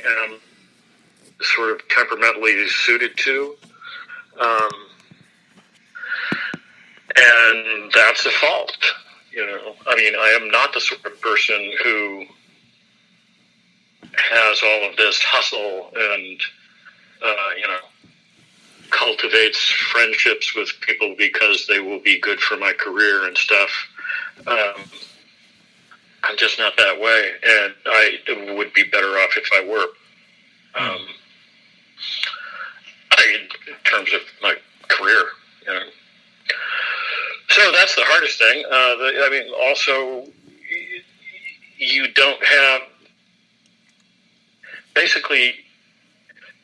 am sort of temperamentally suited to. And that's a fault, I mean, I am not the sort of person who has all of this hustle and, cultivates friendships with people because they will be good for my career and stuff. I'm just not that way, and I would be better off if I were. In terms of my career, So that's the hardest thing. Also, you don't have... Basically,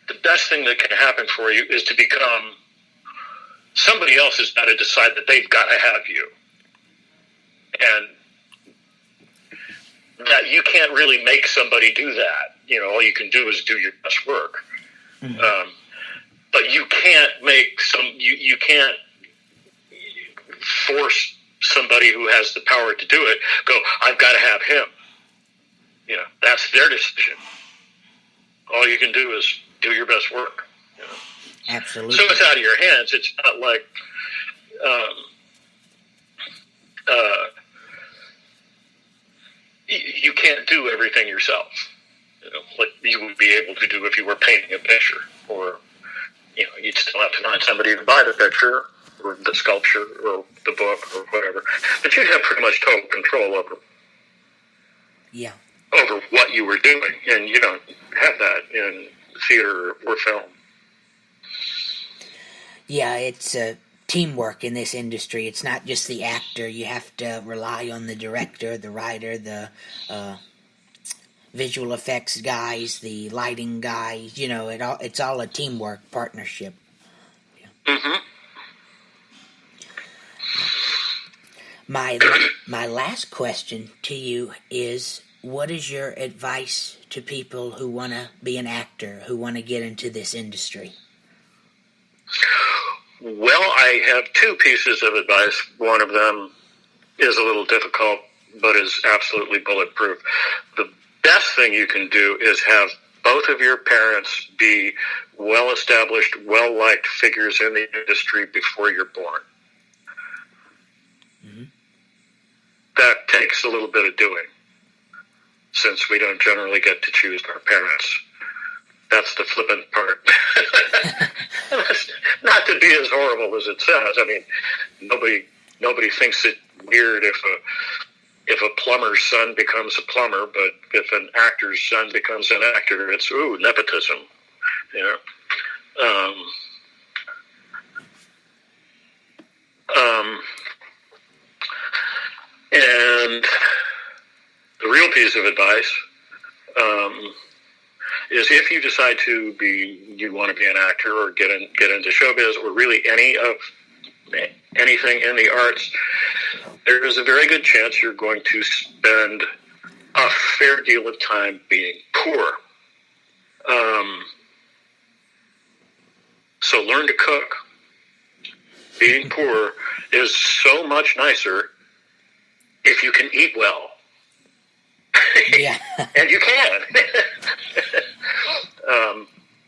the best thing that can happen for you is to become... Somebody else has got to decide that they've got to have you. And that you can't really make somebody do that. All you can do is do your best work. Mm-hmm. But you can't make you can't force somebody who has the power to do it, go, I've got to have him. That's their decision. All you can do is do your best work. Absolutely. So it's out of your hands. It's not like you can't do everything yourself. Like you would be able to do if you were painting a picture, or you'd still have to find somebody to buy the picture or the sculpture or the book or whatever. But you'd have pretty much total control over what you were doing, and you don't have that in theater or film. Yeah, it's teamwork in this industry. It's not just the actor. You have to rely on the director, the writer, the visual effects guys, the lighting guys. It's all a teamwork partnership. Yeah. Mm-hmm. My last question to you is, what is your advice to people who want to be an actor, who want to get into this industry? Well, I have two pieces of advice. One of them is a little difficult, but is absolutely bulletproof. The best thing you can do is have both of your parents be well-established, well-liked figures in the industry before you're born. Mm-hmm. That takes a little bit of doing, since we don't generally get to choose our parents. That's the flippant part. Not to be as horrible as it sounds. I mean, nobody thinks it weird if a plumber's son becomes a plumber, but if an actor's son becomes an actor, it's nepotism. And the real piece of advice is, if you decide you want to be an actor or get into showbiz, or really anything in the arts, there is a very good chance you're going to spend a fair deal of time being poor. So learn to cook. Being poor is so much nicer if you can eat well. Yeah. And you can.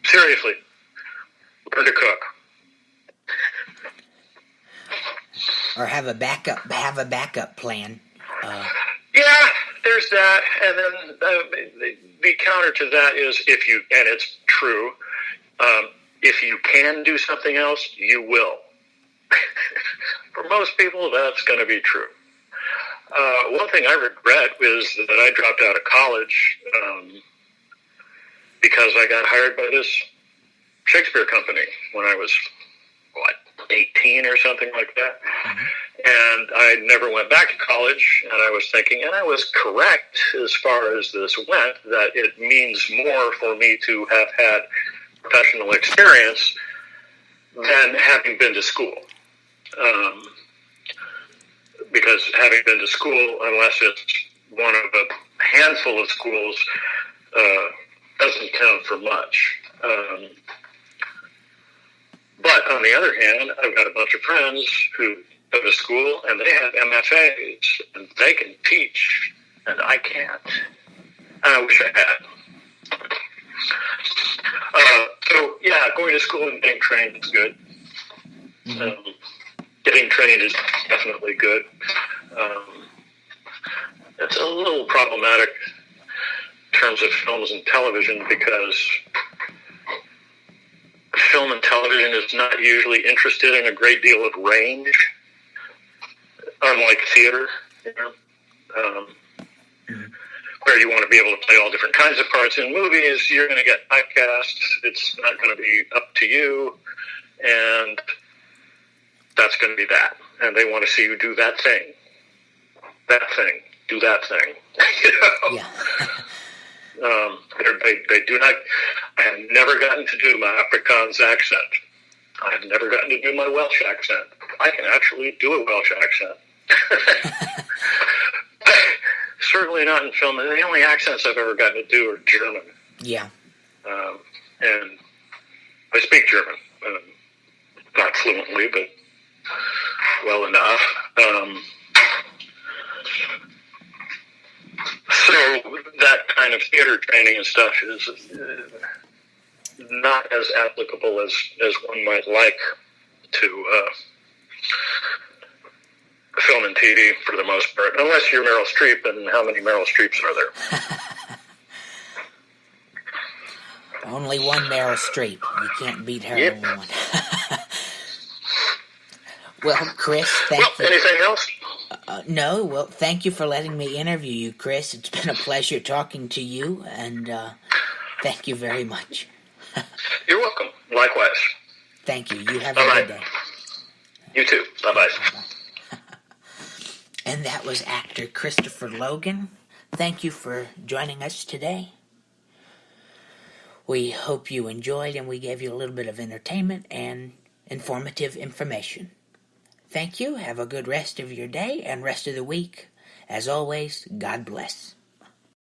Seriously, learn to cook. Or have a backup plan. Yeah, there's that, and then the counter to that is, and it's true, if you can do something else, you will. For most people, that's going to be true. One thing I regret is that I dropped out of college because I got hired by this Shakespeare company when I was, 18 or something like that. Mm-hmm. And I never went back to college, and I was thinking, and I was correct as far as this went, that it means more for me to have had professional experience than having been to school. Because having been to school, unless it's one of a handful of schools, doesn't count for much. But on the other hand, I've got a bunch of friends who go to school and they have MFAs and they can teach, and I can't. And I wish I had. going to school and getting trained is good. Getting trained is definitely good. It's a little problematic in terms of films and television because film and television is not usually interested in a great deal of range, unlike theater, where you want to be able to play all different kinds of parts. In movies, you're going to get typecast. It's not going to be up to you, and that's going to be that. And they want to see you do that thing, do that thing. Yeah. They do not. I have never gotten to do my Afrikaans accent. I have never gotten to do my Welsh accent. I can actually do a Welsh accent. Certainly not in film. The only accents I've ever gotten to do are German. Yeah. And I speak German. Not fluently, but well enough. So that kind of theater training and stuff is not as applicable as one might like to film and TV for the most part, unless you're Meryl Streep, and how many Meryl Streeps are there? Only one Meryl Streep. You can't beat her. Yep. Only one. Well, Chris, thank you. Anything else? No, well, thank you for letting me interview you, Chris. It's been a pleasure talking to you, and thank you very much. You're welcome. Likewise. Thank you. You have Bye-bye. a good day. You too. Bye-bye. Bye-bye. And that was actor Kristopher Logan. Thank you for joining us today. We hope you enjoyed, and we gave you a little bit of entertainment and informative information. Thank you. Have a good rest of your day and rest of the week. As always, God bless.